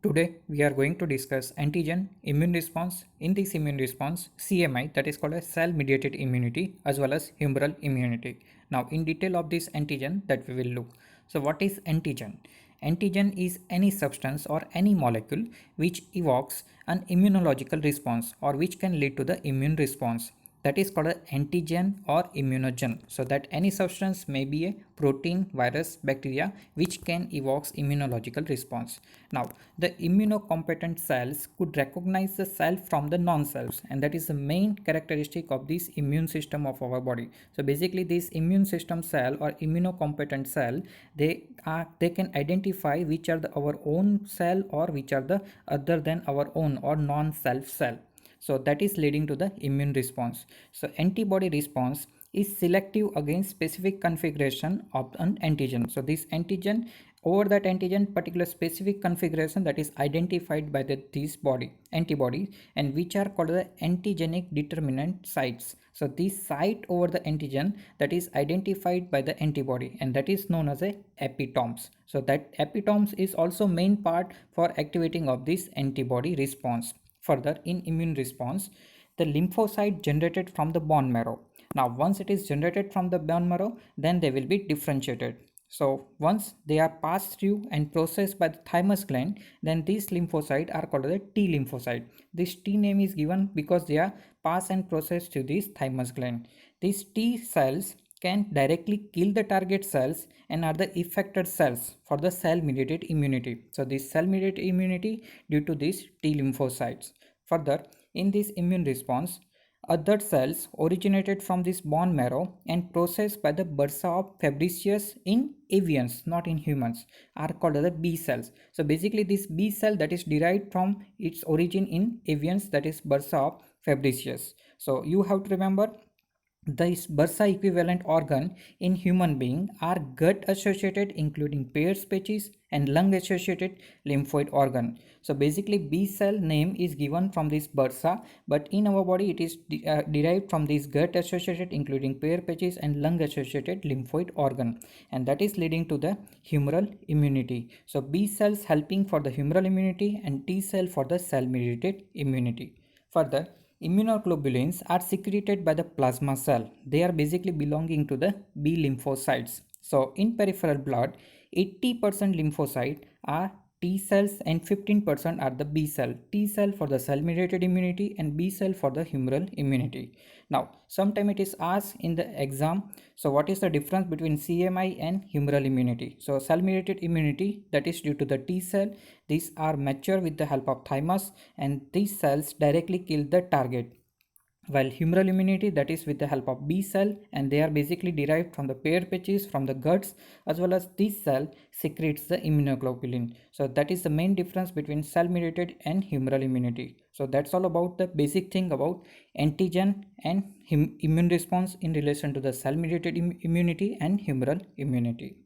Today we are going to discuss antigen immune response. In this immune response, CMI, that is called as cell mediated immunity, as well as humoral immunity. Now in detail of this antigen that we will look. So what is antigen? Antigen is any substance or any molecule which evokes an immunological response or which can lead to the immune response, that is called an antigen or immunogen. So that any substance may be a protein, virus, bacteria which can evoke immunological response. Now the immunocompetent cells could recognize the self from the non-selves, and that is the main characteristic of this immune system of our body. So basically this immune system cell or immunocompetent cell, they can identify which are our own cell or which are the other than our own or non-self cell. So that is leading to the immune response. So antibody response is selective against specific configuration of an antigen. So this antigen, over that antigen particular specific configuration that is identified by these antibodies, and which are called the antigenic determinant sites. So this site over the antigen that is identified by the antibody, and that is known as a epitomes. So that epitomes is also main part for activating of this antibody response. Further, in immune response, the lymphocyte generated from the bone marrow. Now, once it is generated from the bone marrow, then they will be differentiated. So, once they are passed through and processed by the thymus gland, then these lymphocytes are called the T lymphocyte. This T name is given because they are passed and processed to this thymus gland. These T cells can directly kill the target cells and are the effector cells for the cell mediated immunity. So this cell mediated immunity due to these T lymphocytes. Further, in this immune response, other cells originated from this bone marrow and processed by the bursa of Fabricius in avians, not in humans, are called the B cells. So basically this B cell that is derived from its origin in avians, that is bursa of Fabricius. So you have to remember these bursa equivalent organ in human being are gut associated, including Peyer's patches, and lung associated lymphoid organ. So basically B cell name is given from this bursa, but in our body it is derived from this gut associated, including Peyer's patches, and lung associated lymphoid organ, and that is leading to the humoral immunity. So B cells helping for the humoral immunity and T cell for the cell mediated immunity. Further, immunoglobulins are secreted by the plasma cell. They are basically belonging to the B lymphocytes. So in peripheral blood, 80% lymphocyte are T cells and 15% are the B cell. T cell for the cell mediated immunity and B cell for the humoral immunity. Now, sometime it is asked in the exam, so what is the difference between CMI and humoral immunity? So cell mediated immunity, that is due to the T cell. These are mature with the help of thymus, and these cells directly kill the target, while humoral immunity, that is with the help of B cell, and they are basically derived from the Peyer's patches from the guts, as well as this cell secretes the immunoglobulin. So that is the main difference between cell mediated and humoral immunity. So that's all about the basic thing about antigen and immune response in relation to the cell mediated immunity and humoral immunity.